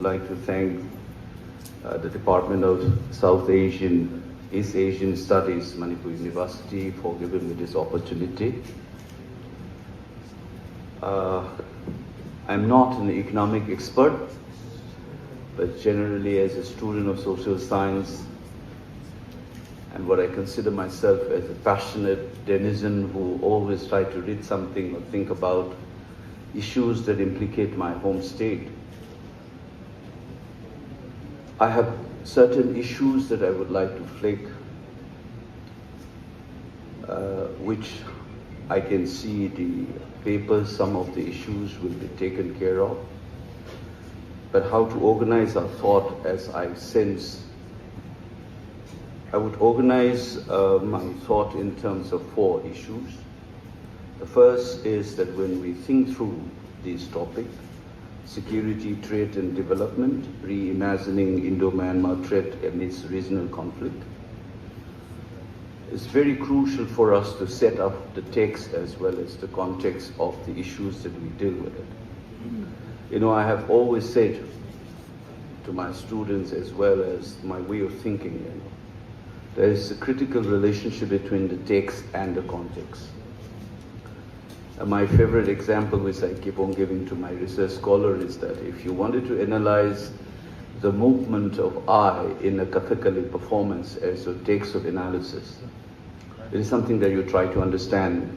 I'd like to thank the Department of East Asian Studies, Manipur University, for giving me this opportunity. I'm not an economic expert, but generally as a student of social science, and what I consider myself as a passionate denizen who always try to read something or think about issues that implicate my home state. I have certain issues that I would like to flag, which I can see the papers, some of the issues will be taken care of. But how to organize our thought as I sense, I would organize my thought in terms of 4 issues. The first is that when we think through this topic, security, trade and development, reimagining Indo-Myanmar threat amidst regional conflict, it's very crucial for us to set up the text as well as the context of the issues that we deal with it. You know, I have always said to my students as well as my way of thinking, there is a critical relationship between the text and the context. My favorite example, which I keep on giving to my research scholar, is that if you wanted to analyze the movement of I in a Kathakali performance as a text of analysis, it is something that you try to understand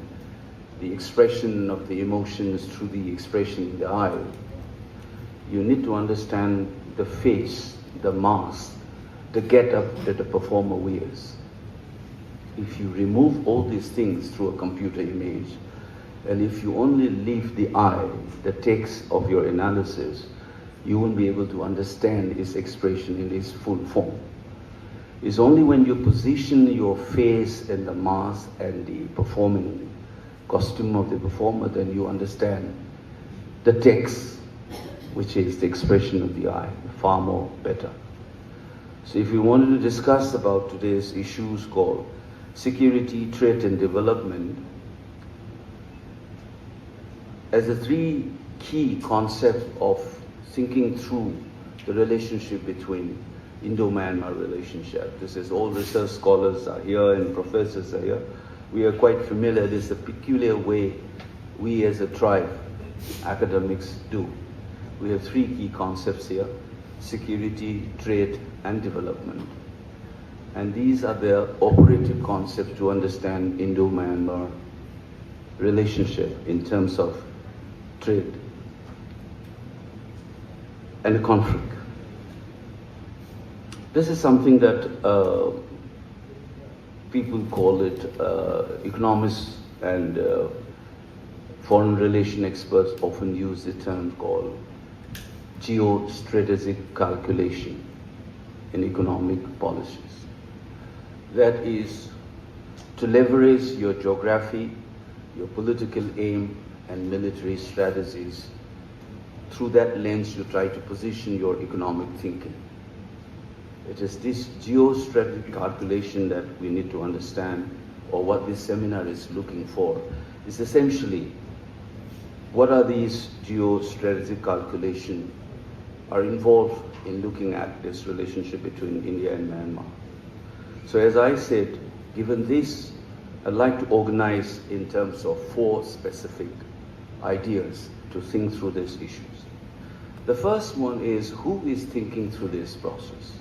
the expression of the emotions through the expression in the eye. You need to understand the face, the mask, the get-up that the performer wears. If you remove all these things through a computer image, and if you only leave the eye, the text of your analysis, you won't be able to understand its expression in its full form. It's only when you position your face and the mask and the performing costume of the performer, then you understand the text, which is the expression of the eye, far more better. So if we wanted to discuss about today's issues called security, trade and development, as the 3 key concepts of thinking through the relationship between Indo-Myanmar relationship. This is all research scholars are here and professors are here. We are quite familiar. This is a peculiar way we as a tribe, academics do. We have 3 key concepts here: security, trade and development. And these are the operative concepts to understand Indo-Myanmar relationship in terms of trade and conflict. This is something that people call it, economists and foreign relation experts often use the term called geostrategic calculation in economic policies. That is to leverage your geography, your political aim and military strategies. Through that lens, you try to position your economic thinking. It is this geostrategic calculation that we need to understand, or what this seminar is looking for. Is essentially, what are these geostrategic calculations are involved in looking at this relationship between India and Myanmar. So as I said, given this, I'd like to organize in terms of 4 specific ideas to think through these issues. The first one is, who is thinking through this process?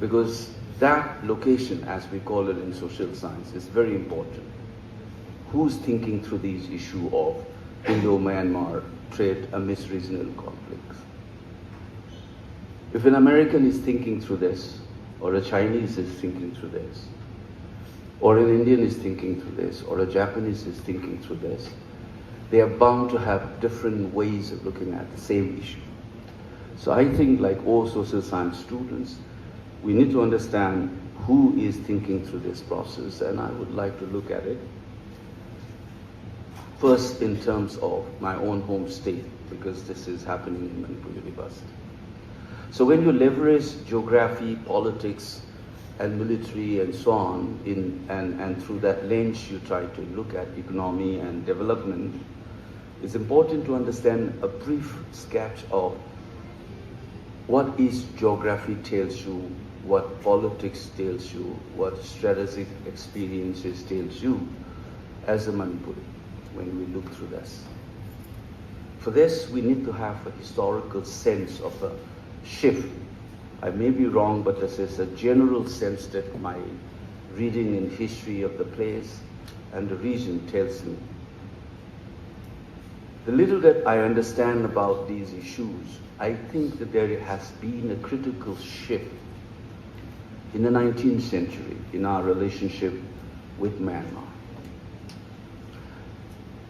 Because that location, as we call it in social science, is very important. Who's thinking through these issues of Indo-Myanmar trade amidst regional conflicts? If an American is thinking through this, or a Chinese is thinking through this, or an Indian is thinking through this, or a Japanese is thinking through this, they are bound to have different ways of looking at the same issue. So I think, like all social science students, we need to understand who is thinking through this process, and I would like to look at it first in terms of my own home state, because this is happening in Manipur University. So when you leverage geography, politics, and military and so on, and through that lens you try to look at economy and development, it's important to understand a brief sketch of what is geography tells you, what politics tells you, what strategic experiences tells you as a Manipuri when we look through this. For this, we need to have a historical sense of a shift. I may be wrong, but this is a general sense that my reading in history of the place and the region tells me. The little that I understand about these issues, I think that there has been a critical shift in the 19th century in our relationship with Myanmar,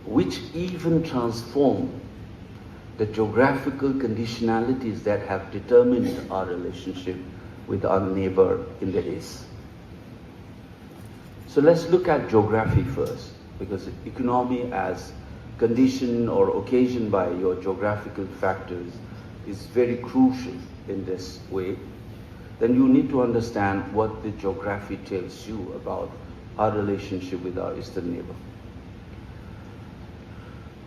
which even transformed the geographical conditionalities that have determined our relationship with our neighbor in the east. So let's look at geography first, because economy as conditioned or occasioned by your geographical factors is very crucial in this way. Then you need to understand what the geography tells you about our relationship with our eastern neighbor.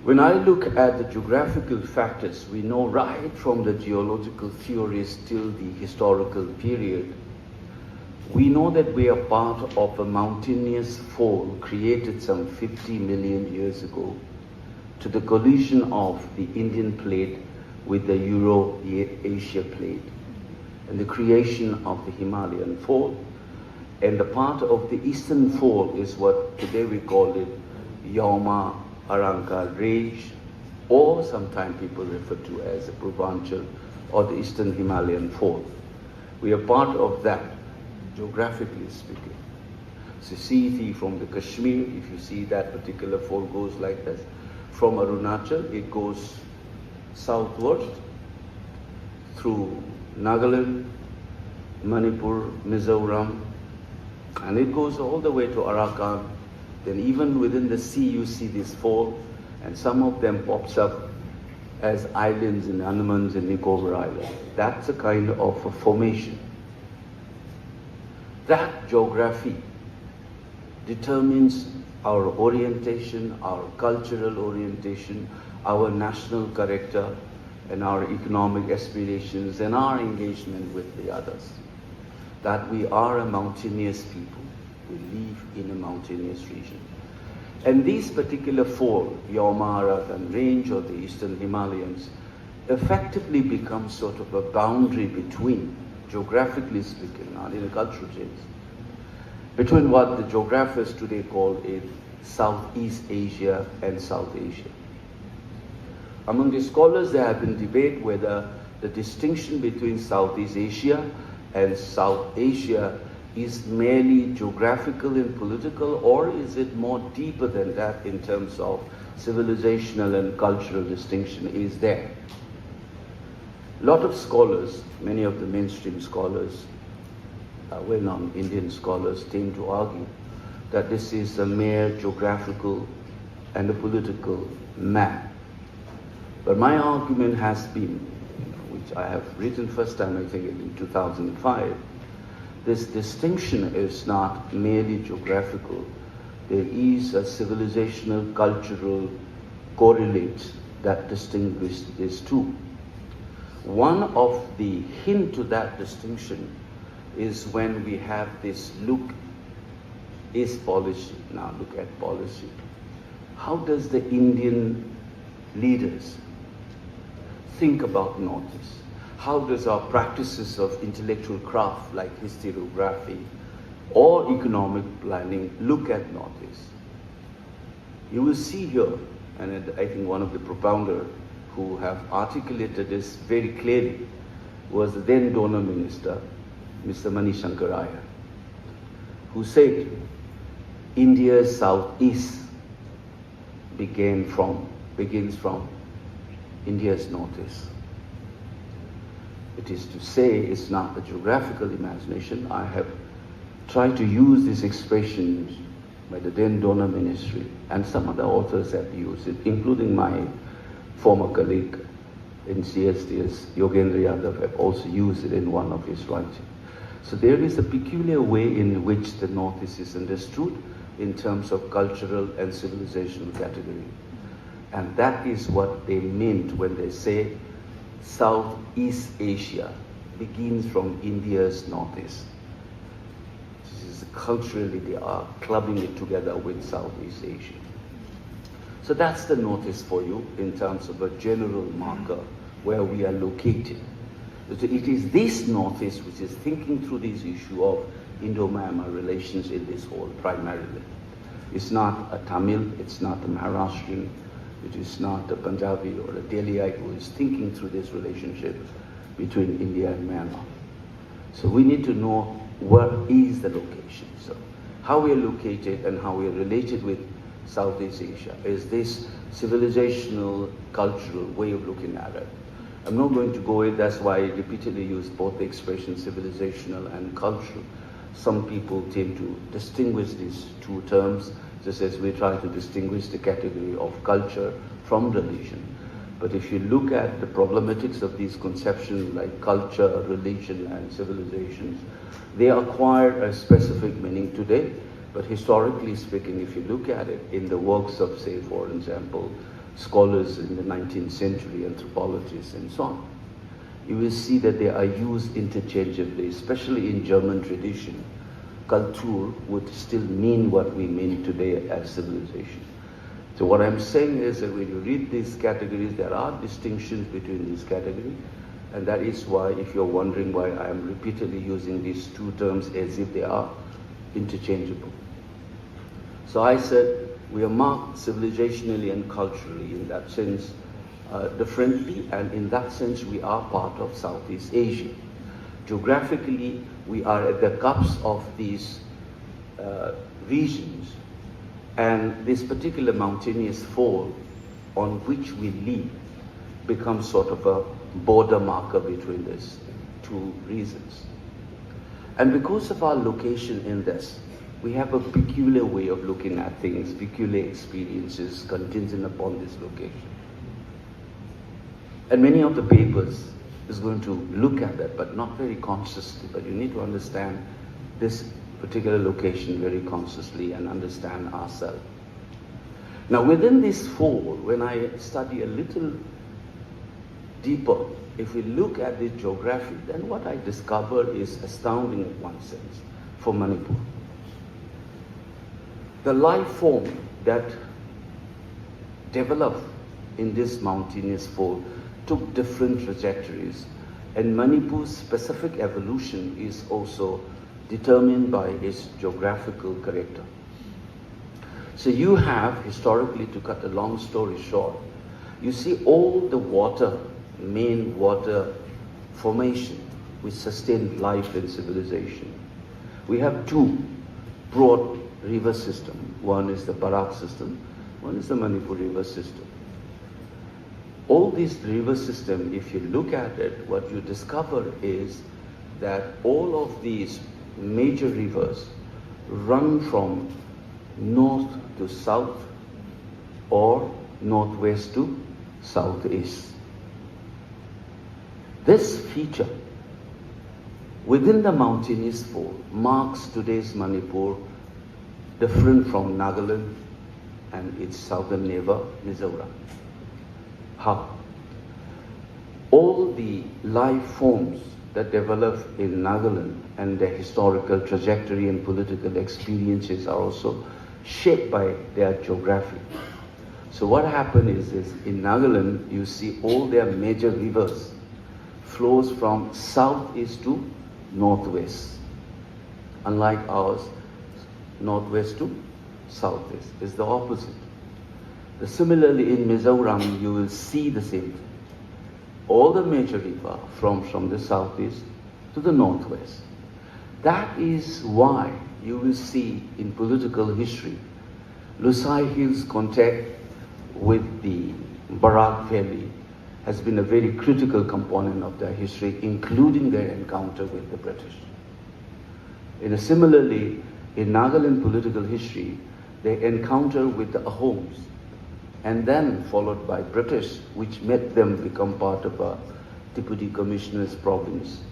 When I look at the geographical factors, we know right from the geological theories till the historical period, we know that we are part of a mountainous fall created some 50 million years ago to the collision of the Indian plate with the Euro-Asia plate and the creation of the Himalayan fold. And the part of the eastern fold is what today we call it Yauma Aranka range, or sometimes people refer to as the Purvanchal or the Eastern Himalayan fold. We are part of that, geographically speaking. So see from the Kashmir, if you see that particular fold goes like this, from Arunachal it goes southwards through Nagaland, Manipur, Mizoram, and it goes all the way to Arakan. Then even within the sea you see this fold, and some of them pops up as islands in Andamans and Nicobar Islands. That's a kind of a formation. That geography determines our orientation, our cultural orientation, our national character, and our economic aspirations, and our engagement with the others. That we are a mountainous people. We live in a mountainous region. And these particular four, Yauma-Arakan range or the Eastern Himalayas, effectively become sort of a boundary between, geographically speaking, not in a cultural sense, between what the geographers today call it Southeast Asia and South Asia. Among the scholars, there have been debate whether the distinction between Southeast Asia and South Asia is merely geographical and political, or is it more deeper than that in terms of civilizational and cultural distinction is there? A lot of scholars, many of the mainstream scholars, well-known Indian scholars, tend to argue that this is a mere geographical and a political map. But my argument has been, which I have written first time, I think in 2005, this distinction is not merely geographical. There is a civilizational, cultural correlates that distinguish these two. One of the hint to that distinction is when we have this look is policy. Now look at policy. How does the Indian leaders think about Northeast? How does our practices of intellectual craft like historiography or economic planning look at Northeast? You will see here, and I think one of the propounders who have articulated this very clearly was the then donor minister, Mr. Manishankar Iyer, who said India's southeast begins from India's northeast. It is to say it's not a geographical imagination. I have tried to use these expressions by the then donor ministry, and some other authors have used it, including my former colleague in CSDS, Yogendra Yadav, have also used it in one of his writings. So there is a peculiar way in which the Northeast is understood in terms of cultural and civilizational category. And that is what they meant when they say Southeast Asia begins from India's northeast. This is culturally, they are clubbing it together with Southeast Asia. So that's the notice for you in terms of a general marker where we are located. So it is this notice which is thinking through this issue of Indo-Myanmar relations in this whole primarily. It's not a Tamil, it's not a Maharashtrian, it is not a Punjabi or a Delhiite who is thinking through this relationship between India and Myanmar. So we need to know what is the location. So how we are located and how we are related with Southeast Asia is this civilizational, cultural way of looking at it. I'm not going to go in, that's why I repeatedly use both the expression civilizational and cultural. Some people tend to distinguish these two terms, just as we try to distinguish the category of culture from religion. But if you look at the problematics of these conceptions like culture, religion, and civilizations, they acquire a specific meaning today. But historically speaking, if you look at it in the works of, say, for example, scholars in the 19th century, anthropologists and so on, you will see that they are used interchangeably, especially in German tradition. Kultur would still mean what we mean today as civilization. So what I'm saying is that when you read these categories, there are distinctions between these categories, and that is why, if you're wondering why I am repeatedly using these two terms as if they are interchangeable. So I said, we are marked civilizationally and culturally in that sense differently, and in that sense we are part of Southeast Asia. Geographically, we are at the cusp of these regions, and this particular mountainous fold on which we live becomes sort of a border marker between these two regions. And because of our location in this, we have a peculiar way of looking at things, peculiar experiences contingent upon this location. And many of the papers is going to look at that, but not very consciously. But you need to understand this particular location very consciously and understand ourselves. Now within this fold, when I study a little deeper, if we look at the geography, then what I discover is astounding in one sense for Manipur. The life form that developed in this mountainous fold took different trajectories, and Manipur's specific evolution is also determined by its geographical character. So you have, historically, to cut a long story short, you see all the water, main water formation which sustained life and civilization. We have two broad river systems. One is the Barak system, one is the Manipur river system. All these river systems, if you look at it, what you discover is that all of these major rivers run from north to south or northwest to southeast. This feature within the mountainous fold marks today's Manipur different from Nagaland and its southern neighbor, Mizoram. How? All the life forms that develop in Nagaland and their historical trajectory and political experiences are also shaped by their geography. So what happened is in Nagaland, you see all their major rivers flows from southeast to northwest. Unlike ours, northwest to southeast is the opposite. Similarly, in Mizoram, you will see the same thing. All the major rivers from the southeast to the northwest. That is why you will see in political history, Lusai Hill's contact with the Barak Valley has been a very critical component of their history, including their encounter with the British. Similarly, in Nagaland political history, their encounter with the Ahoms, and then followed by British, which made them become part of a deputy commissioner's province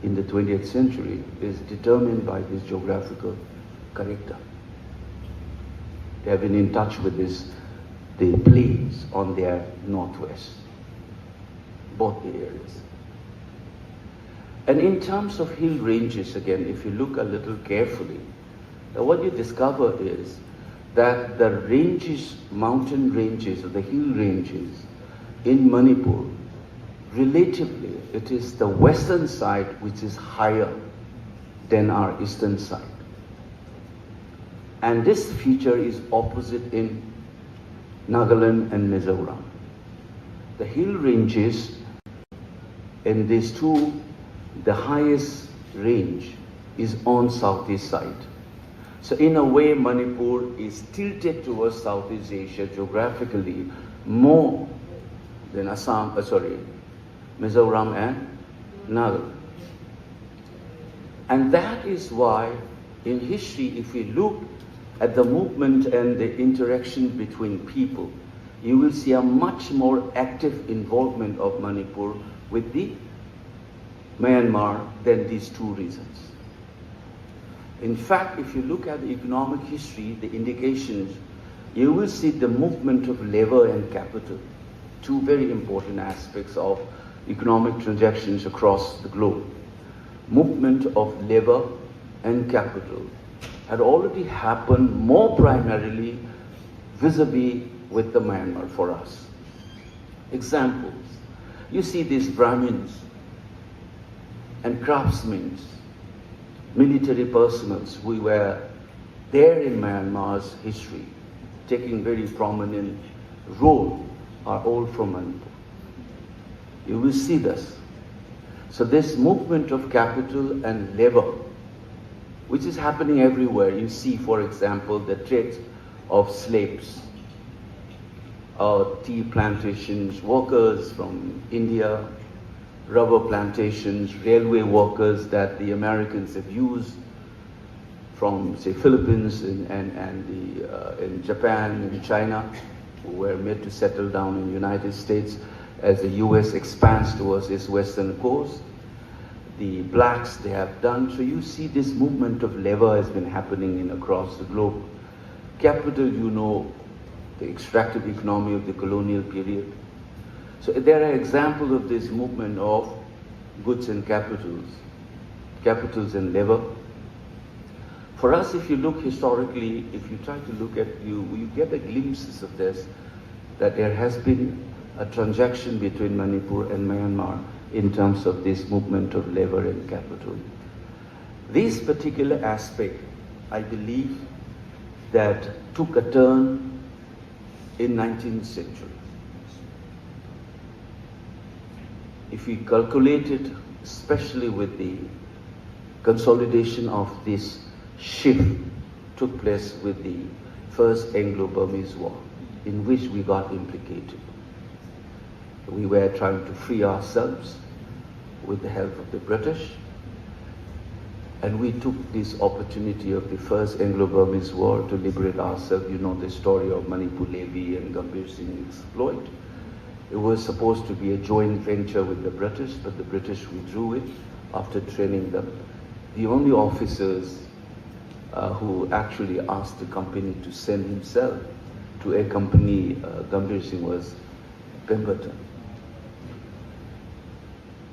in the 20th century, is determined by this geographical character. They have been in touch with the plains on their northwest. both the areas. And in terms of hill ranges, again, if you look a little carefully, what you discover is that the ranges, mountain ranges, or the hill ranges in Manipur, relatively, it is the western side which is higher than our eastern side. And this feature is opposite in Nagaland and Mizoram. The hill ranges in these two, the highest range is on southeast side. So in a way, Manipur is tilted towards Southeast Asia geographically more than Mizoram and Nagaland. And that is why in history, if we look at the movement and the interaction between people, you will see a much more active involvement of Manipur with the Myanmar than these two reasons. In fact, if you look at the economic history, the indications, you will see the movement of labor and capital, two very important aspects of economic transactions across the globe. Movement of labor and capital had already happened more primarily vis-a-vis with the Myanmar for us. Examples, you see these Brahmins and craftsmen, military personnel who were there in Myanmar's history, taking very prominent role, are all from Manipur. You will see this. So this movement of capital and labor, which is happening everywhere. You see, for example, the trade of slaves, tea plantations, workers from India, rubber plantations, railway workers that the Americans have used from, say, Philippines in Japan and China, who were made to settle down in the United States as the US expands towards its western coast. The blacks, they have done. So you see this movement of labor has been happening across the globe. Capital, you know, the extractive economy of the colonial period. So there are examples of this movement of goods and capitals and labor. For us, if you look historically, if you try to look at, you get a glimpses of this, that there has been a transaction between Manipur and Myanmar in terms of this movement of labor and capital. This particular aspect, I believe, that took a turn in 19th century. If we calculate it, especially with the consolidation of this shift took place with the first Anglo-Burmese war, in which we got implicated. We were trying to free ourselves with the help of the British, and we took this opportunity of the first Anglo-Burmese war to liberate ourselves. You know the story of Manipur Levy and Gambhir Singh exploit. It was supposed to be a joint venture with the British, but the British withdrew it after training them. The only officers who actually asked the company to send himself to accompany Gambhir Singh was Pemberton.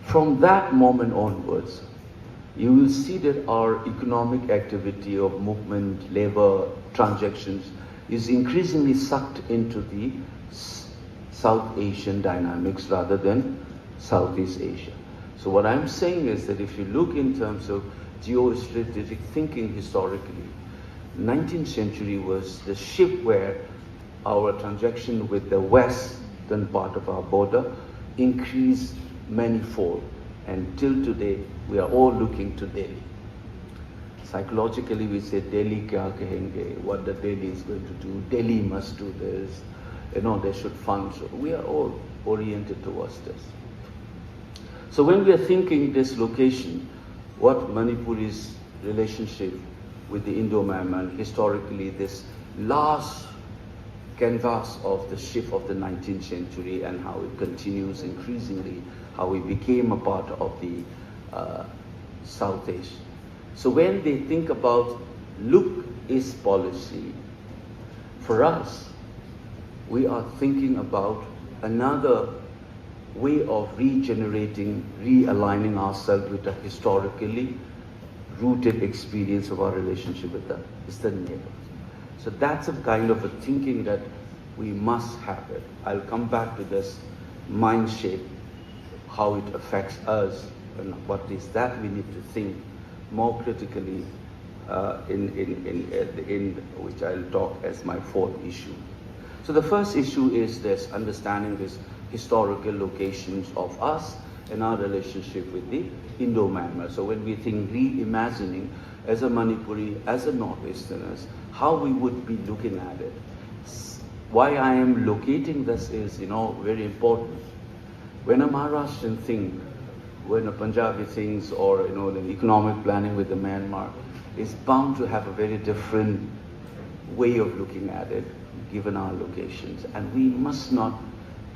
From that moment onwards, you will see that our economic activity of movement, labor, transactions is increasingly sucked into the South Asian dynamics rather than Southeast Asia. So what I'm saying is that if you look in terms of geostrategic thinking historically, 19th century was the shift where our transaction with the western part of our border increased manifold, and till today we are all looking to Delhi. Psychologically we say Delhi kya kahenge, what the Delhi is going to do, Delhi must do this, you know, they should fund. So we are all oriented towards this. So when we are thinking this location, what Manipuri's relationship with the Indo-Myanmar, historically this last canvas of the shift of the 19th century and how it continues increasingly, how we became a part of the South Asia. So when they think about look is policy, for us, we are thinking about another way of regenerating, realigning ourselves with a historically rooted experience of our relationship with the Eastern neighbors. So that's a kind of a thinking that we must have it. I'll come back to this mind shape, how it affects us, and what is that we need to think more critically in which I'll talk as my fourth issue. So the first issue is this understanding this historical locations of us and our relationship with the Indo-Myanmar. So when we think reimagining as a Manipuri, as a Northeasterners, how we would be looking at it. Why I am locating this is, very important. When a Maharashtrian thinks, when a Punjabi thinks, or the economic planning with the Myanmar, is bound to have a very different way of looking at it, given our locations. And we must not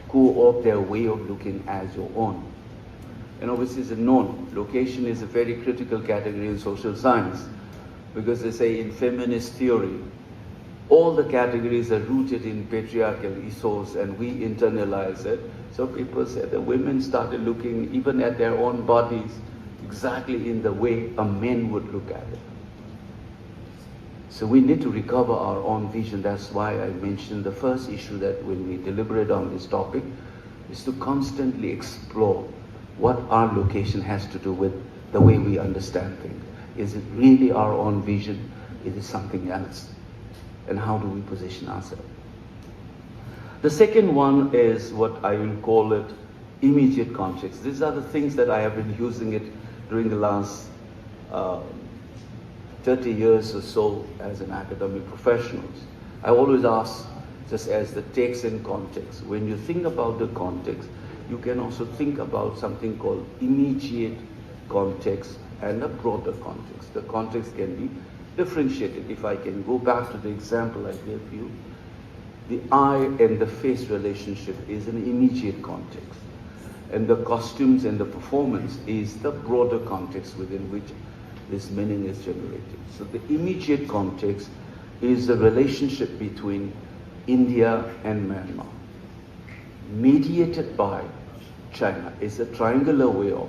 co-opt their way of looking as your own. This is a known. Location is a very critical category in social science, because they say in feminist theory, all the categories are rooted in patriarchal ethos and we internalize it. So people said the women started looking even at their own bodies exactly in the way a man would look at it. So we need to recover our own vision. That's why I mentioned the first issue, that when we deliberate on this topic is to constantly explore what our location has to do with the way we understand things. Is it really our own vision? Is it something else? And how do we position ourselves? The second one is what I will call it immediate context. These are the things that I have been using it during the last 30 years or so as an academic professional. I always ask, just as the text and context. When you think about the context, you can also think about something called immediate context and a broader context. The context can be differentiated. If I can go back to the example I gave you, the eye and the face relationship is an immediate context. And the costumes and the performance is the broader context within which this meaning is generated. So the immediate context is the relationship between India and Myanmar, mediated by China. It's a triangular way of,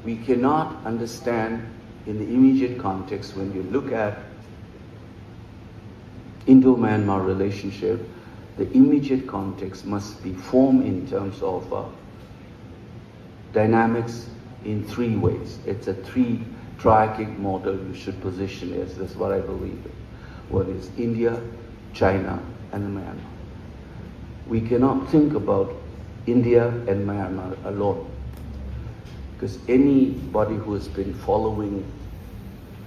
we cannot understand in the immediate context when you look at Indo-Myanmar relationship, the immediate context must be formed in terms of dynamics in three ways. It's a triarchic model you should position as. That's what I believe in. One is India, China, and Myanmar. We cannot think about India and Myanmar alone, because anybody who has been following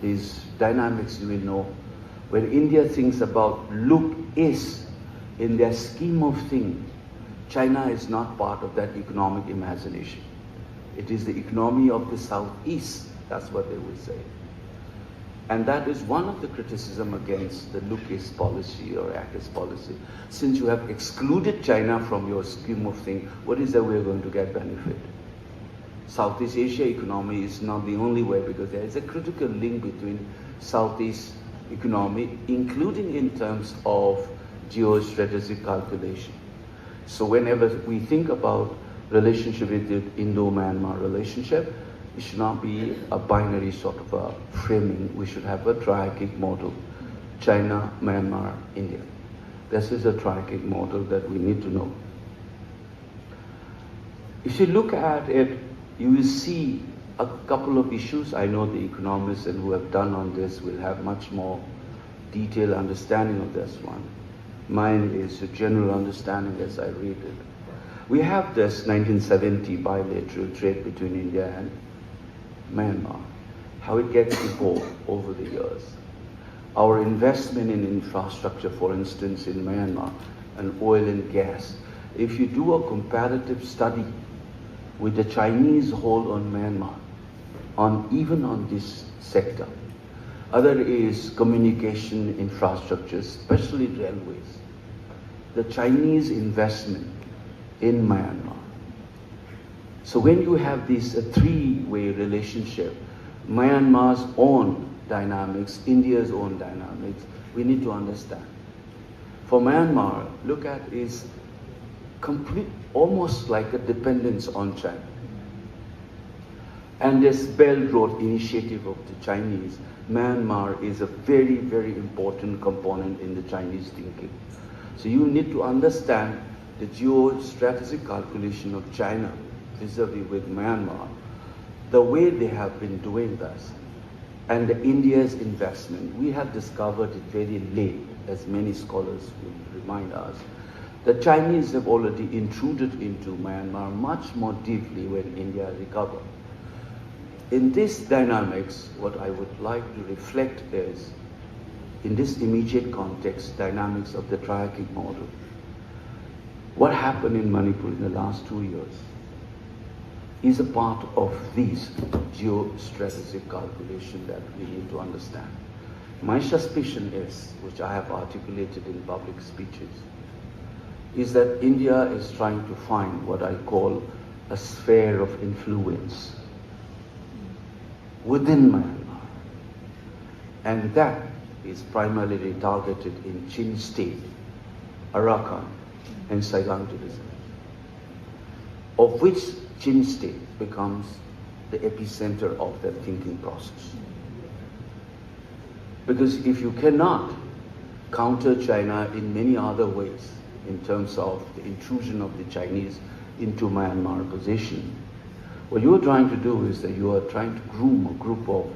these dynamics, you will know, when India thinks about look is, in their scheme of things, China is not part of that economic imagination. It is the economy of the Southeast, that's what they would say. And that is one of the criticism against the look is policy or act is policy. Since you have excluded China from your scheme of things, what is the way we're going to get benefit? Southeast Asia economy is not the only way, because there is a critical link between Southeast economy, including in terms of geostrategic calculation. So whenever we think about relationship with the Indo-Myanmar relationship, it should not be a binary sort of a framing. We should have a triarchic model. China, Myanmar, India. This is a triarchic model that we need to know. If you look at it, you will see a couple of issues. I know the economists and who have done on this will have much more detailed understanding of this one. Mine is a general understanding as I read it. We have this 1970 bilateral trade between India and Myanmar, how it gets evolved over the years. Our investment in infrastructure, for instance, in Myanmar, and oil and gas. If you do a comparative study with the Chinese hold on Myanmar, even on this sector, other is communication infrastructure, especially railways. The Chinese investment in Myanmar. So when you have this three-way relationship, Myanmar's own dynamics, India's own dynamics, we need to understand. For Myanmar, look at its complete, almost like a dependence on China. And this Belt Road initiative of the Chinese, Myanmar is a very, very important component in the Chinese thinking. So you need to understand the geostrategic calculation of China vis-a-vis with Myanmar, the way they have been doing this, and India's investment. We have discovered it very late, as many scholars will remind us. The Chinese have already intruded into Myanmar much more deeply when India recovered. In this dynamics, what I would like to reflect is, in this immediate context, dynamics of the triarchic model. What happened in Manipur in the last 2 years is a part of these geostrategic calculation that we need to understand. My suspicion is, which I have articulated in public speeches, is that India is trying to find what I call a sphere of influence within Myanmar. And that is primarily targeted in Chin State, Arakan, and Saigon Tourism, of which Chin State becomes the epicenter of their thinking process. Because if you cannot counter China in many other ways, in terms of the intrusion of the Chinese into Myanmar position, what you are trying to do is that you are trying to groom a group of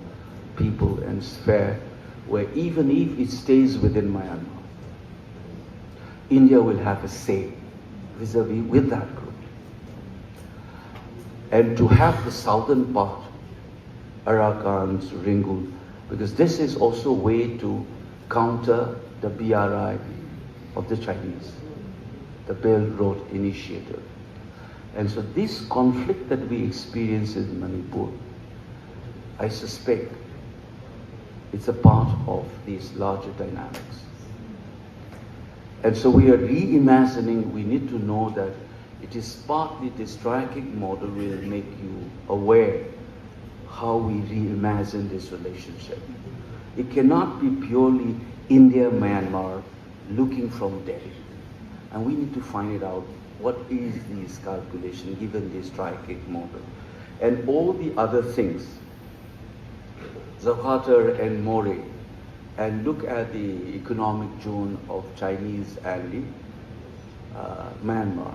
people and sphere where even if it stays within Myanmar, India will have a say vis-a-vis with that group. And to have the southern part, Arakan, Ringgul, because this is also a way to counter the BRI of the Chinese, the Belt Road Initiative. And so this conflict that we experience in Manipur, I suspect it's a part of these larger dynamics. And so we are reimagining, we need to know that it is partly this triarchic model will make you aware how we reimagine this relationship. It cannot be purely India-Myanmar looking from Delhi. And we need to find it out, what is this calculation given this triarchic model? And all the other things, Zakatar and More, and look at the economic zone of Chinese and the Myanmar,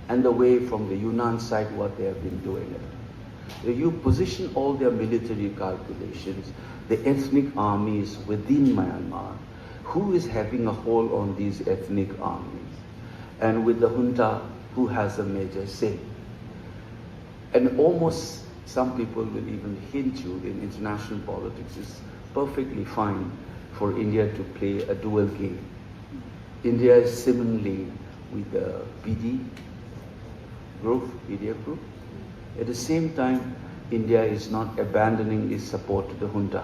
and the way from the Yunnan side what they have been doing it. You position all their military calculations, the ethnic armies within Myanmar, who is having a hold on these ethnic armies, and with the junta, who has a major say. And almost some people will even hint you in international politics it's perfectly fine for India to play a dual game. India is similarly with the PDF group. At the same time, India is not abandoning its support to the junta.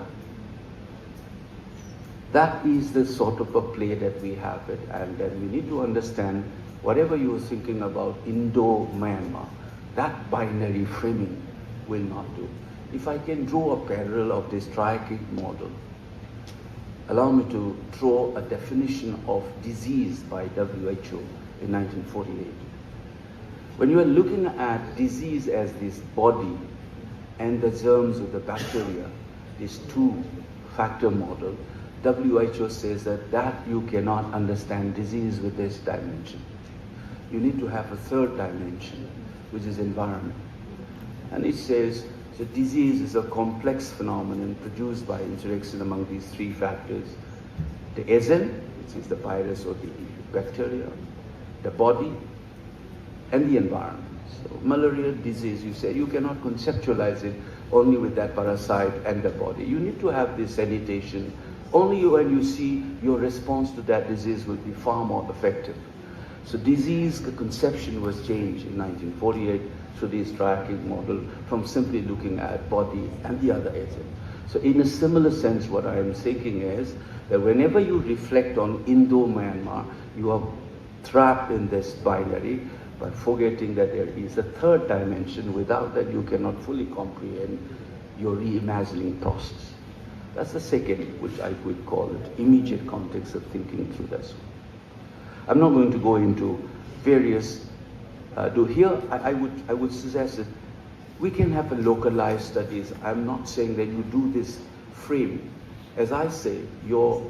That is the sort of a play that we have it, and then we need to understand whatever you are thinking about Indo-Myanmar, that binary framing will not do. If I can draw a parallel of this triarchic model, allow me to draw a definition of disease by WHO in 1948. When you are looking at disease as this body and the germs of the bacteria, this two-factor model, WHO says that you cannot understand disease with this dimension. You need to have a third dimension, which is environment. And it says that disease is a complex phenomenon produced by interaction among these three factors: the agent, which is the virus or the bacteria, the body, and the environment. So malarial disease, you say, you cannot conceptualize it only with that parasite and the body. You need to have this sanitation. Only when you see your response to that disease will be far more effective. So disease conception was changed in 1948 through this triarchic model from simply looking at body and the other agent. So in a similar sense, what I am thinking is that whenever you reflect on Indo-Myanmar, you are trapped in this binary, but forgetting that there is a third dimension. Without that, you cannot fully comprehend your reimagining process. That's the second, which I would call it, immediate context of thinking through this. I'm not going to go into various do. Here, I would suggest that we can have a localized studies. I'm not saying that you do this frame. As I say, your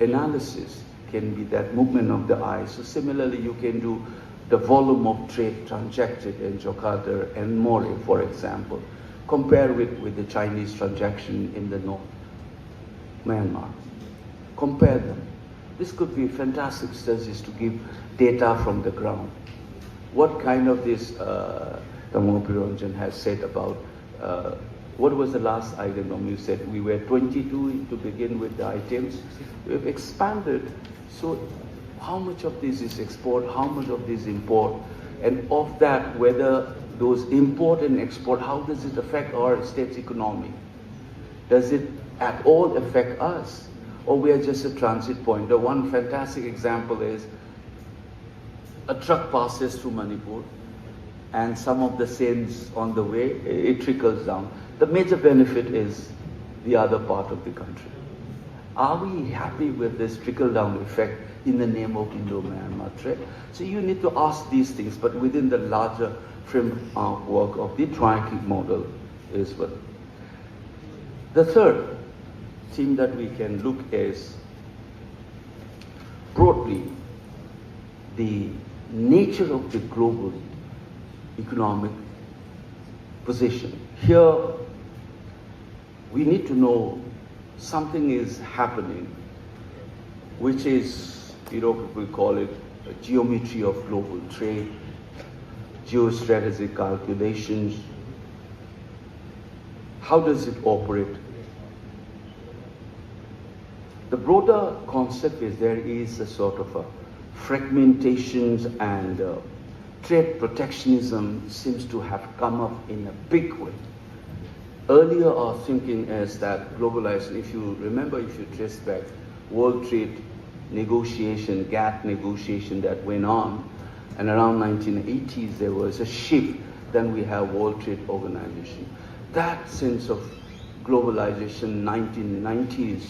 analysis can be that movement of the eye. So similarly, you can do the volume of trade transacted in Jakarta and More, for example. Compare with the Chinese transaction in the North, Myanmar. Compare them. This could be fantastic studies to give data from the ground. What kind of this Bimol Akoijam has said about, what was the last item? You said we were 22 to begin with the items. We've expanded. So how much of this is export, how much of this import, and of that, whether those import and export, how does it affect our state's economy? Does it at all affect us? Or we are just a transit point? The one fantastic example is a truck passes through Manipur, and some of the sins on the way, it trickles down. The major benefit is the other part of the country. Are we happy with this trickle-down effect in the name of Indo-Myanmar trade? So you need to ask these things, but within the larger framework of the triarchic model as well. The third theme that we can look is broadly the nature of the global economic position. Here, we need to know something is happening, which is, we call it a geometry of global trade, geostrategic calculations. How does it operate? The broader concept is there is a sort of a fragmentation, and trade protectionism seems to have come up in a big way. Earlier, our thinking is that globalization, if you remember, if you trace back World Trade negotiation, GATT negotiation that went on, and around 1980s there was a shift, then we have World Trade Organization. That sense of globalization, 1990s,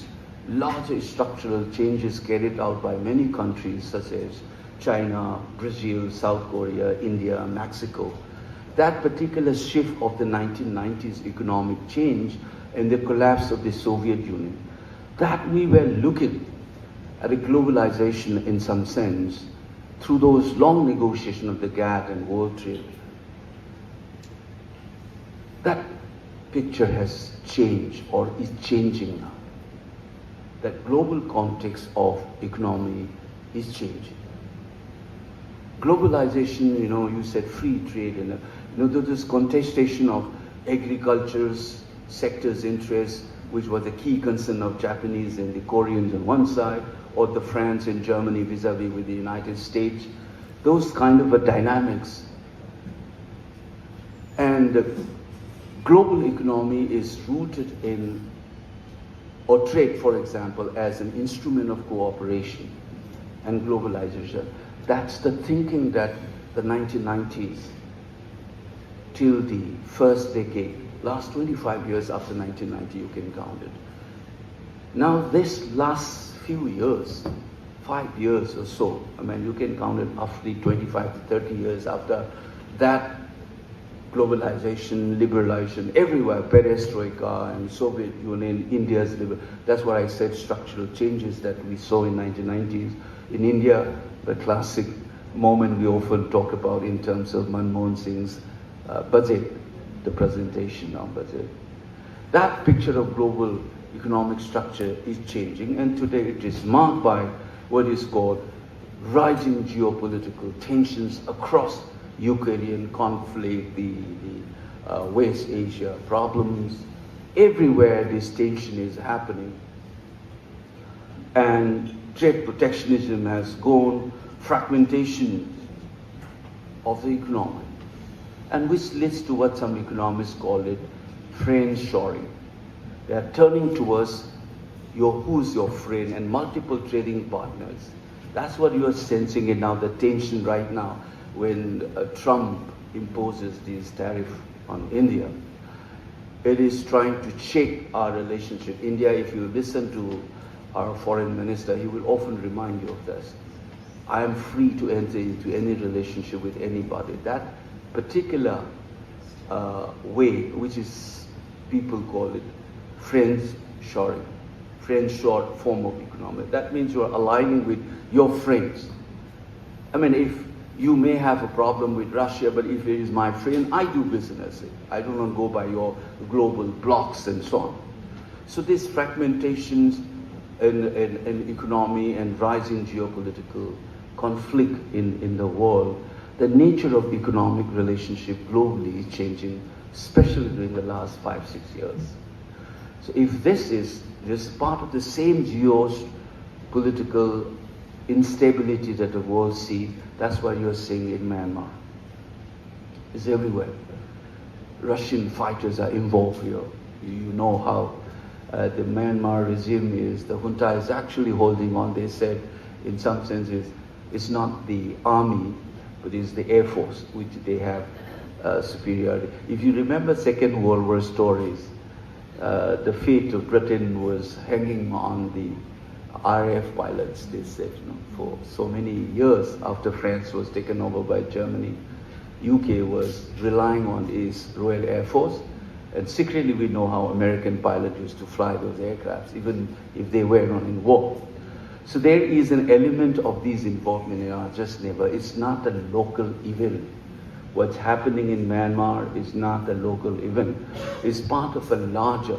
larger structural changes carried out by many countries such as China, Brazil, South Korea, India, Mexico. That particular shift of the 1990s economic change and the collapse of the Soviet Union, that we were looking at a globalization in some sense through those long negotiations of the GATT and World Trade. That picture has changed or is changing now. That global context of economy is changing. Globalization, you said free trade, and there's this contestation of agriculture's sector's interests, which was a key concern of Japanese and the Koreans on one side, or the France and Germany vis-a-vis with the United States. Those kind of a dynamics. And the global economy is rooted in, or trade, for example, as an instrument of cooperation and globalization. That's the thinking that the 1990s till the first decade, last 25 years after 1990, you can count it. Now this last few years, 5 years or so, you can count it roughly 25 to 30 years after that globalization, liberalization, everywhere, perestroika and Soviet Union, India's that's what I said, structural changes that we saw in 1990s. In India, the classic moment we often talk about in terms of Manmohan Singh's budget, the presentation of budget. That picture of global economic structure is changing, and today it is marked by what is called rising geopolitical tensions across Ukrainian conflict, the West Asia problems. Everywhere this tension is happening. And trade protectionism has gone, fragmentation of the economy, and which leads to what some economists call it friendshoring. They are turning towards who's your friend and multiple trading partners. That's what you are sensing in now, the tension right now when Trump imposes these tariffs on India. It is trying to shake our relationship. India, if you listen to our foreign minister, he will often remind you of this. I am free to enter into any relationship with anybody. That particular way, which is, people call it friends shoring, friends short form of economic. That means you are aligning with your friends. I mean, if you may have a problem with Russia, but if it is my friend, I do business. I do not go by your global blocks and so on. So this fragmentations in economy and rising geopolitical conflict in the world, the nature of economic relationship globally is changing, especially during the last 5-6 years. So if this is just part of the same geopolitical instability that the world sees, that's what you're seeing in Myanmar. It's everywhere. Russian fighters are involved here. You know how the Myanmar regime is, the junta is actually holding on. They said, in some senses, it's not the army, but it's the Air Force, which they have superiority. If you remember Second World War stories, the fate of Britain was hanging on the RAF pilots, they said, for so many years after France was taken over by Germany. UK was relying on its Royal Air Force, and secretly we know how American pilots used to fly those aircrafts, even if they were not in war. So there is an element of these involvement in our just neighbor. It's not a local event. What's happening in Myanmar is not a local event. It's part of a larger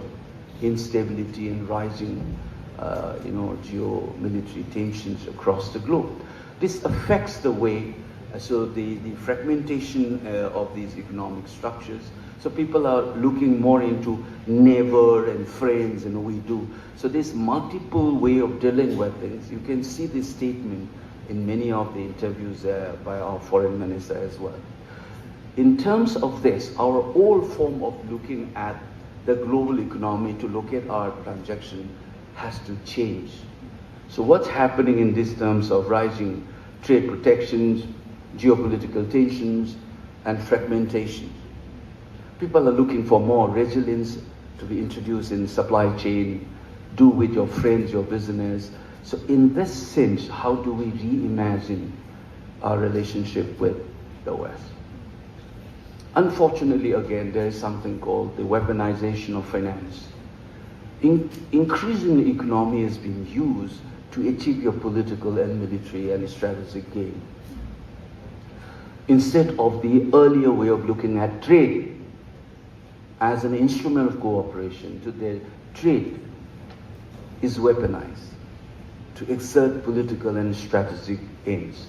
instability and rising geo-military tensions across the globe. This affects the way, so the fragmentation of these economic structures. So people are looking more into neighbor and friends, and we do. So this multiple way of dealing with things, you can see this statement in many of the interviews by our foreign minister as well. In terms of this, our old form of looking at the global economy to look at our transaction has to change. So what's happening in these terms of rising trade protections, geopolitical tensions, and fragmentation? People are looking for more resilience to be introduced in supply chain, do with your friends, your business. So in this sense, how do we reimagine our relationship with the West? Unfortunately, again, there is something called the weaponization of finance. Increasingly, economy is being used to achieve your political and military and strategic gain, instead of the earlier way of looking at trade as an instrument of cooperation. Today, trade is weaponized to exert political and strategic aims.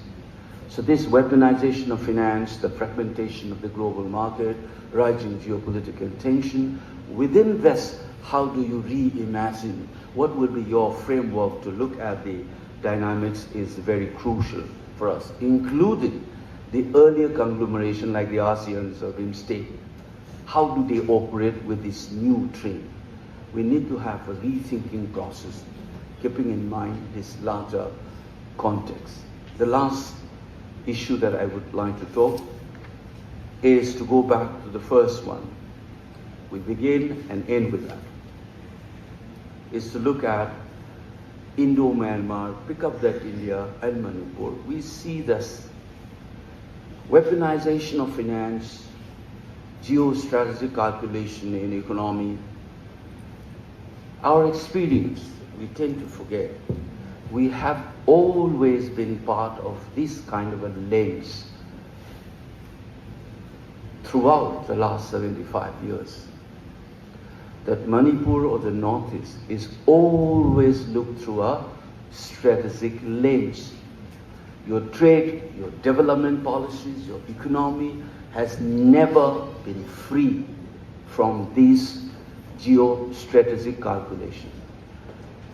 So this weaponization of finance, the fragmentation of the global market, rising geopolitical tension, within this, how do you reimagine? What will be your framework to look at the dynamics is very crucial for us, including the earlier conglomeration like the ASEANs or BIMSTEC. How do they operate with this new trade? We need to have a rethinking process, keeping in mind this larger context. The last issue that I would like to talk is to go back to the first one. We begin and end with that. Is to look at Indo-Myanmar, pick up that India and Manipur. We see this weaponization of finance, geostrategic calculation in economy. Our experience, we tend to forget. We have always been part of this kind of a lens throughout the last 75 years. That Manipur or the Northeast is always looked through a strategic lens. Your trade, your development policies, your economy has never been free from these geostrategic calculations.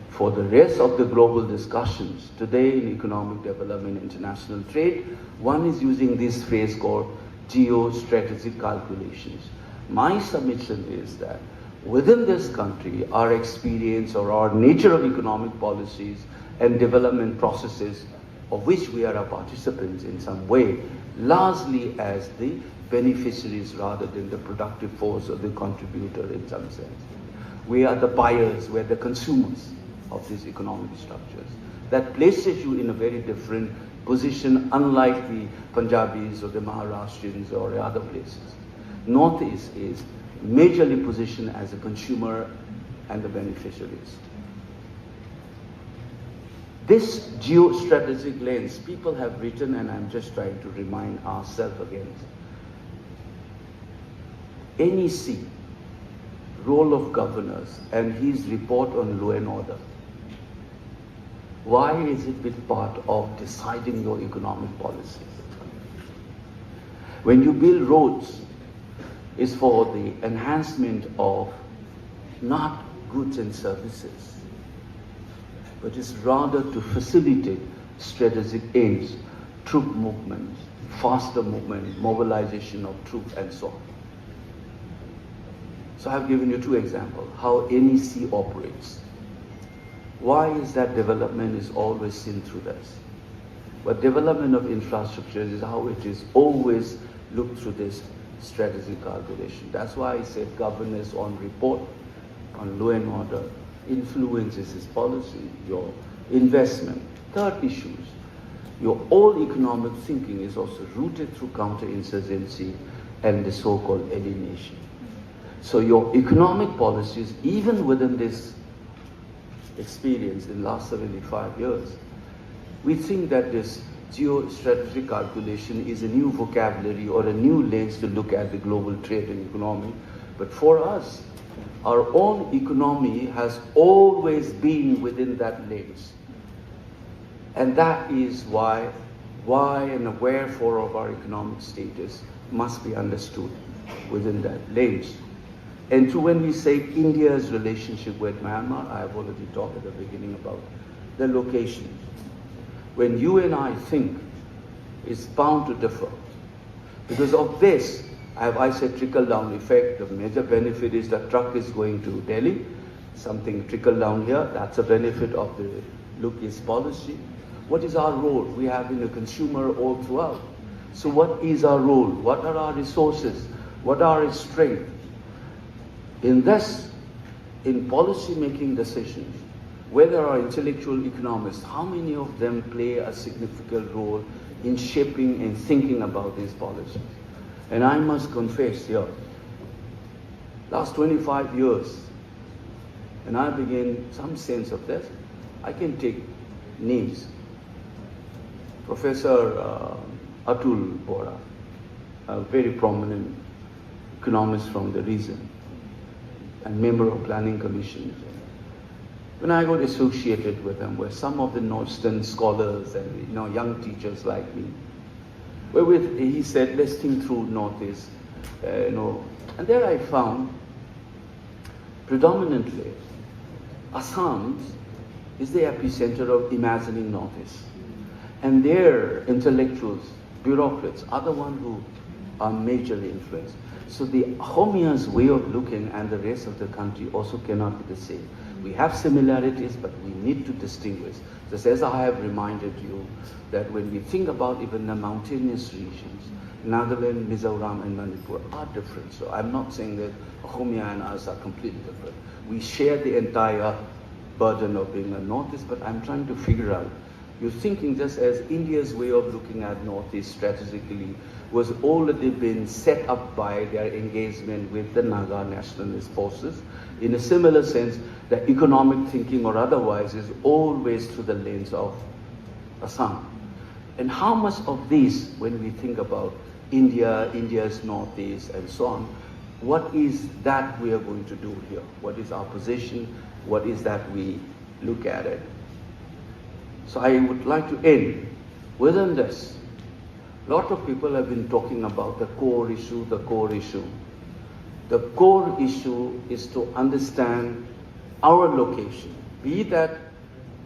For the rest of the global discussions today in economic development, international trade, one is using this phrase called geostrategic calculations. My submission is that within this country, our experience or our nature of economic policies and development processes of which we are a participants in some way, largely as the beneficiaries rather than the productive force or the contributor in some sense. We are the buyers, we're the consumers of these economic structures. That places you in a very different position unlike the Punjabis or the Maharashtrians or other places. Northeast is majorly positioned as a consumer and the beneficiaries. This geostrategic lens, people have written, and I'm just trying to remind ourselves again. NEC, role of governors, and his report on law and order. Why is it been part of deciding your economic policy? When you build roads, it's for the enhancement of not goods and services, but it's rather to facilitate strategic aims, troop movement, faster movement, mobilization of troops, and so on. So I've given you two examples, how NEC operates. Why is that development is always seen through this? But development of infrastructure is how it is always looked through this strategic calculation. That's why I said governance on report, on law and order, influences his policy, your investment. Third issues, your whole economic thinking is also rooted through counterinsurgency and the so-called alienation. So your economic policies, even within this experience in the last 75 years, we think that this geostrategic calculation is a new vocabulary or a new lens to look at the global trade and economy. But for us, our own economy has always been within that lens. And that is why and wherefore of our economic status must be understood within that lens. And so when we say India's relationship with Myanmar, I have already talked at the beginning about the locations. When you and I think, it's bound to differ. Because of this, I said trickle-down effect. The major benefit is that truck is going to Delhi, something trickle down here. That's a benefit of the look-east policy. What is our role? We have been a consumer all throughout. So what is our role? What are our resources? What are our strengths? In this, in policy-making decisions, whether our intellectual economists, how many of them play a significant role in shaping and thinking about these policies? And I must confess here, last 25 years, and I begin some sense of this, I can take names. Professor Atul Bora, a very prominent economist from the region, and member of planning commissions. When I got associated with them were some of the Northern scholars and young teachers like me. Wherewith he said, let's think through Northeast, and there I found predominantly Assam is the epicenter of imagining Northeast. And their intellectuals, bureaucrats, are the ones who are majorly influenced. So the Ahomia's way of looking and the rest of the country also cannot be the same. We have similarities, but we need to distinguish. Just as I have reminded you that when we think about even the mountainous regions, Nagaland, Mizoram, and Manipur are different. So I'm not saying that Ahomia and us are completely different. We share the entire burden of being a Northeast, but I'm trying to figure out, you're thinking just as India's way of looking at Northeast strategically was already been set up by their engagement with the Naga nationalist forces. In a similar sense, the economic thinking or otherwise is always through the lens of Assam. And how much of this, when we think about India, India's Northeast, and so on, what is that we are going to do here? What is our position? What is that we look at it? So I would like to end within this. A lot of people have been talking about the core issue, the core issue. The core issue is to understand our location, be that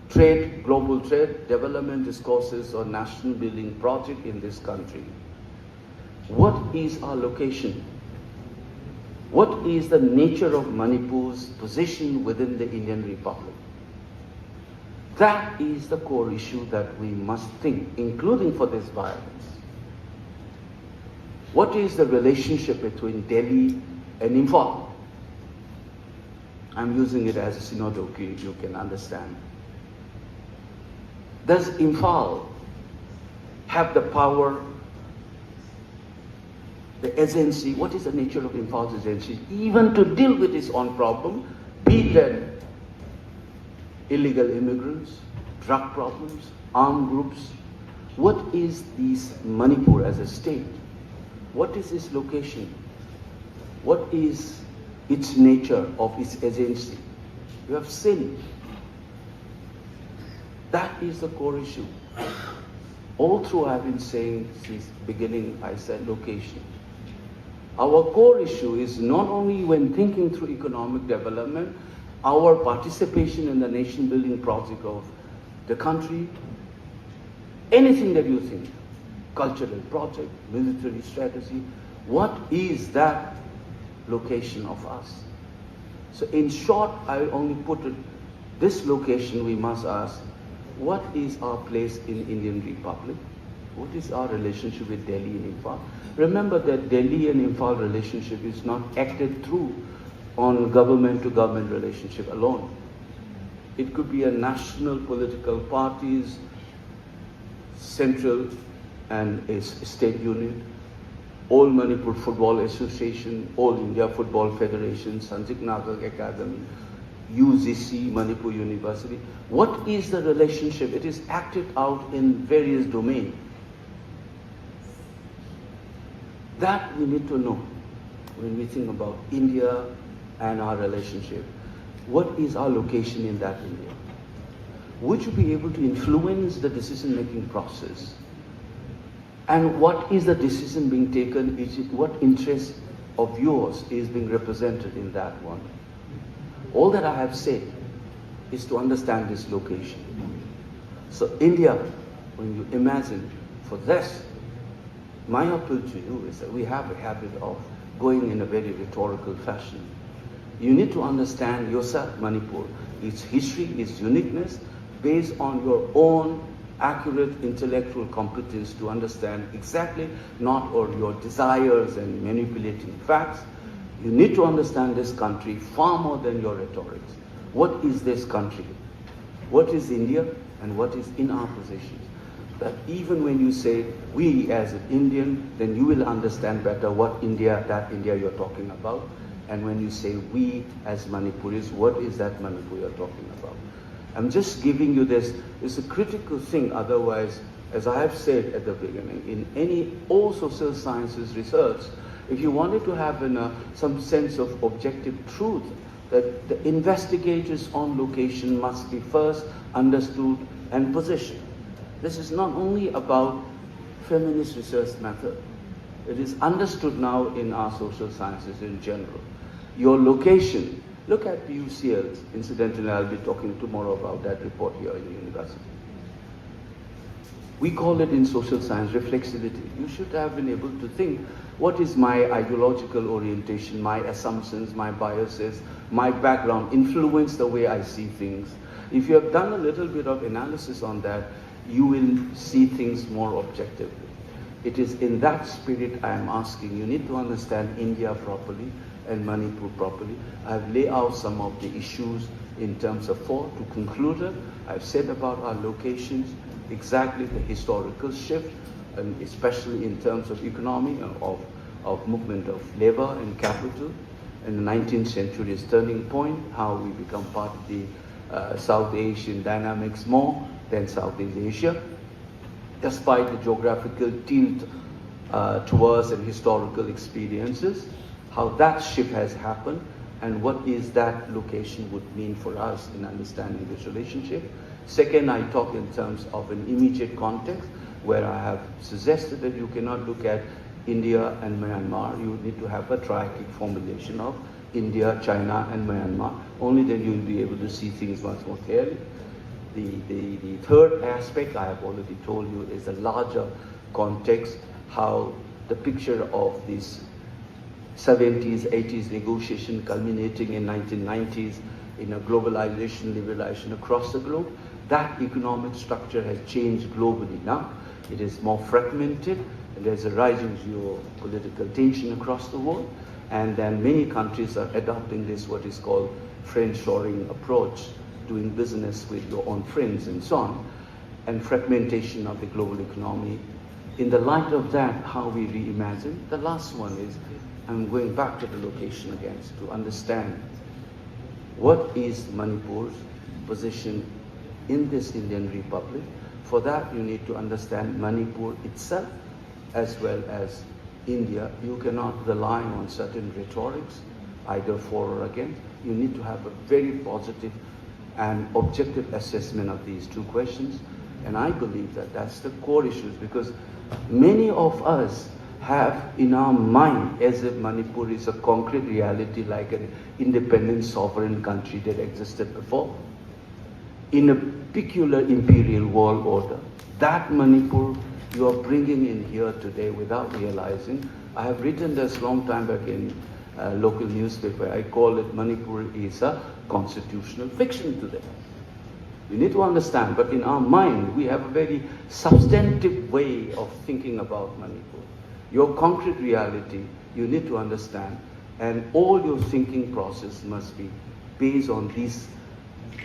trade, global trade, development discourses, or national building project in this country. What is our location? What is the nature of Manipur's position within the Indian Republic? That is the core issue that we must think, including for this violence. What is the relationship between Delhi and Imphal? I'm using it as a synecdoche, you can understand. Does Imphal have the power, the agency. What is the nature of Imphal's agency? Even to deal with its own problem, be that illegal immigrants, drug problems, armed groups. What is this Manipur as a state? What is its location? What is its nature of its agency? You have seen. That is the core issue. All through I've been saying since beginning, I said location. Our core issue is not only when thinking through economic development, our participation in the nation building project of the country, anything that you think, cultural project, military strategy, what is that location of us? So in short, I only put it, this location we must ask, what is our place in Indian Republic? What is our relationship with Delhi and Imphal? Remember that Delhi and Imphal relationship is not acted through on government to government relationship alone. It could be a national political parties, central and a state unit, All Manipur Football Association, All India Football Federation, Sanjit Nagak Academy, UGC, Manipur University. What is the relationship? It is acted out in various domains. That we need to know when we think about India and our relationship. What is our location in that India? Would you be able to influence the decision-making process? And what is the decision being taken? Is it what interest of yours is being represented in that one? All that I have said is to understand this location. So India, when you imagine for this, my appeal to you is that we have a habit of going in a very rhetorical fashion. You need to understand yourself, Manipur, its history, its uniqueness, based on your own accurate intellectual competence to understand exactly not all your desires and manipulating facts. You need to understand this country far more than your rhetorics. What is this country? What is India and what is in our position? That even when you say we as an Indian, then you will understand better what India, that India you're talking about. And when you say we as Manipuris, what is that Manipur you're talking about? I'm just giving you this. It's a critical thing. Otherwise, as I have said at the beginning, in all social sciences research, if you wanted to have some sense of objective truth, that the investigators on location must be first understood and positioned. This is not only about feminist research method. It is understood now in our social sciences in general. Your location, look at PUCLs. Incidentally, I'll be talking tomorrow about that report here in the university. We call it in social science reflexivity. You should have been able to think, what is my ideological orientation, my assumptions, my biases, my background influence the way I see things. If you have done a little bit of analysis on that, you will see things more objectively. It is in that spirit I am asking. You need to understand India properly and Manipur properly. I've laid out some of the issues in terms of to conclude it. I've said about our locations, exactly the historical shift, and especially in terms of economy, of movement of labor and capital. In the 19th century's turning point, how we become part of the South Asian dynamics more than Southeast Asia, despite the geographical tilt towards and historical experiences, how that shift has happened, and what is that location would mean for us in understanding this relationship. Second, I talk in terms of an immediate context, where I have suggested that you cannot look at India and Myanmar. You need to have a triarchic formulation of India, China, and Myanmar. Only then you will be able to see things much more clearly. The third aspect I have already told you is the larger context, how the picture of this 70s, 80s negotiation culminating in 1990s in a globalization, liberalization across the globe. That economic structure has changed globally now. It is more fragmented, and there's a rising geopolitical tension across the world. And then many countries are adopting this, what is called friend-shoring approach, doing business with your own friends and so on. And fragmentation of the global economy In the light of that, how we reimagine. The last one is, I'm going back to the location again to understand what is Manipur's position in this Indian Republic. For that, you need to understand Manipur itself as well as India. You cannot rely on certain rhetorics, either for or against. You need to have a very positive and objective assessment of these two questions. And I believe that that's the core issues, because many of us have in our mind as if Manipur is a concrete reality, like an independent sovereign country that existed before, in a peculiar imperial world order. That Manipur you are bringing in here today without realizing. I have written this long time back in a local newspaper. I call it Manipur is a constitutional fiction today. You need to understand, but in our mind, we have a very substantive way of thinking about Manipur. Your concrete reality, you need to understand, and all your thinking process must be based on this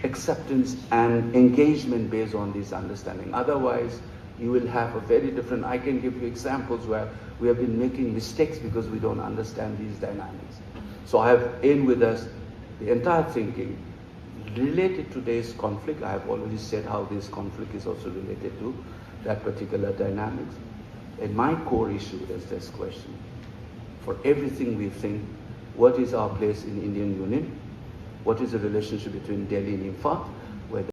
acceptance and engagement based on this understanding. Otherwise, you will have a very different, I can give you examples where we have been making mistakes because we don't understand these dynamics. So I have in with us the entire thinking related to today's conflict. I have already said how this conflict is also related to that particular dynamics. And my core issue is this question. For everything we think, what is our place in Indian Union? What is the relationship between Delhi and Imphal?